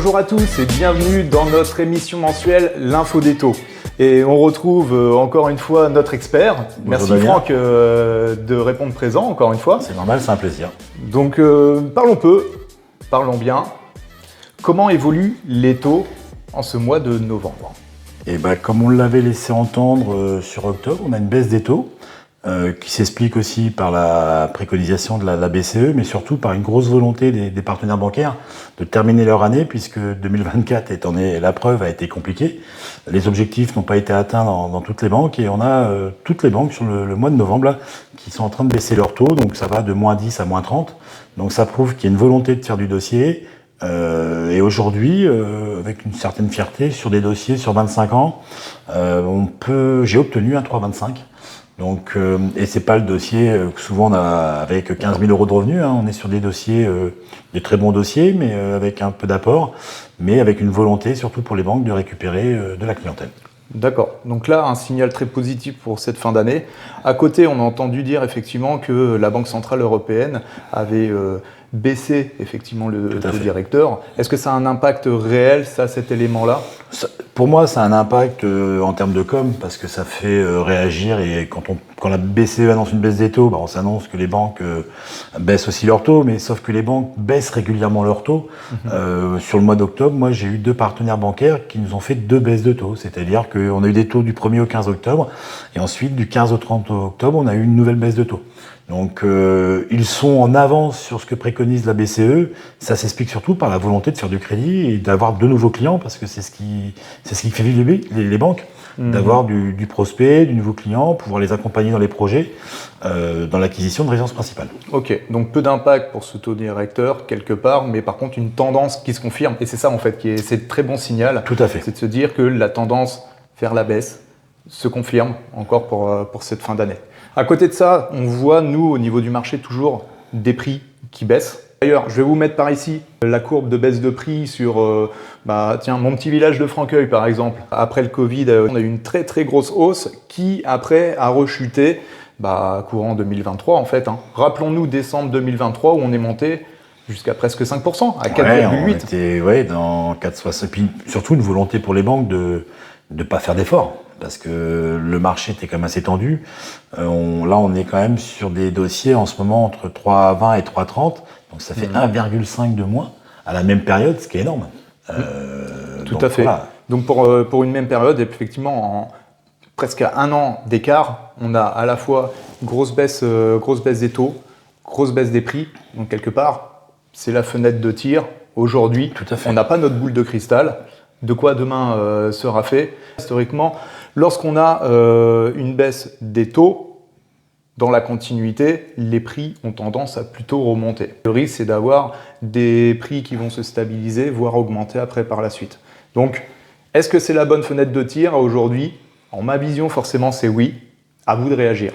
Bonjour à tous et bienvenue dans notre émission mensuelle L'Info des taux. Et on retrouve encore une fois notre expert. Bonjour Merci Damien. Franck de répondre présent encore une fois. C'est normal, c'est un plaisir. Donc parlons peu, parlons bien. Comment évoluent les taux en ce mois de novembre? Et comme on l'avait laissé entendre sur octobre, on a une baisse des taux qui s'explique aussi par la préconisation de la BCE, mais surtout par une grosse volonté des partenaires bancaires de terminer leur année, puisque 2024, étant donné la preuve, a été compliquée. Les objectifs n'ont pas été atteints dans toutes les banques, et on a toutes les banques sur le mois de novembre là, qui sont en train de baisser leurs taux, donc ça va de moins 10 à moins 30. Donc ça prouve qu'il y a une volonté de faire du dossier. Et aujourd'hui, avec une certaine fierté, sur des dossiers sur 25 ans, j'ai obtenu un 3,25. Donc, et c'est pas le dossier que souvent on a avec 15 000 euros de revenus. Hein. On est sur des dossiers, des très bons dossiers, mais avec un peu d'apport, mais avec une volonté surtout pour les banques de récupérer de la clientèle. D'accord, donc là un signal très positif pour cette fin d'année. À côté, on a entendu dire effectivement que la Banque Centrale Européenne avait baissé effectivement le taux directeur. Est-ce que ça a un impact réel, cet élément-là? Pour moi, ça a un impact en termes de com, parce que ça fait réagir, et quand la BCE annonce une baisse des taux, on s'annonce que les banques baissent aussi leurs taux, mais sauf que les banques baissent régulièrement leurs taux. Sur le mois d'octobre, moi j'ai eu 2 partenaires bancaires qui nous ont fait 2 baisses de taux, c'est-à-dire qu'on a eu des taux du 1er au 15 octobre, et ensuite du 15 au 30 octobre, on a eu une nouvelle baisse de taux. Donc ils sont en avance sur ce que préconise la BCE. Ça s'explique surtout par la volonté de faire du crédit et d'avoir de nouveaux clients, parce que c'est ce qui fait vivre les banques, d'avoir du prospect, du nouveau client, pouvoir les accompagner dans les projets, dans l'acquisition de résidence principale. Ok, donc peu d'impact pour ce taux directeur quelque part, mais par contre une tendance qui se confirme, et c'est ça en fait c'est très bon signal. Tout à fait. C'est de se dire que la tendance vers la baisse se confirme encore pour cette fin d'année. À côté de ça, on voit, nous, au niveau du marché, toujours des prix qui baissent. D'ailleurs, je vais vous mettre par ici la courbe de baisse de prix sur mon petit village de Franqueuil, par exemple. Après le Covid, on a eu une très très grosse hausse qui, après, a rechuté courant 2023, en fait. Rappelons-nous décembre 2023, où on est monté jusqu'à presque 5%, à 4,8%. Ouais, dans 4,60. Puis surtout une volonté pour les banques de ne pas faire d'efforts, parce que le marché était quand même assez tendu. Là, on est quand même sur des dossiers en ce moment entre 3,20 et 3,30, donc ça fait 1,5 de moins à la même période, ce qui est énorme. Tout à fait. Voilà. Donc pour une même période, effectivement, en presque 1 an d'écart, on a à la fois grosse baisse des taux, grosse baisse des prix. Donc quelque part, c'est la fenêtre de tir. Aujourd'hui, on n'a pas notre boule de cristal. De quoi demain sera fait. Historiquement, lorsqu'on a une baisse des taux, dans la continuité, les prix ont tendance à plutôt remonter. Le risque, c'est d'avoir des prix qui vont se stabiliser, voire augmenter après par la suite. Donc, est-ce que c'est la bonne fenêtre de tir aujourd'hui? En ma vision, forcément, c'est oui. À vous de réagir.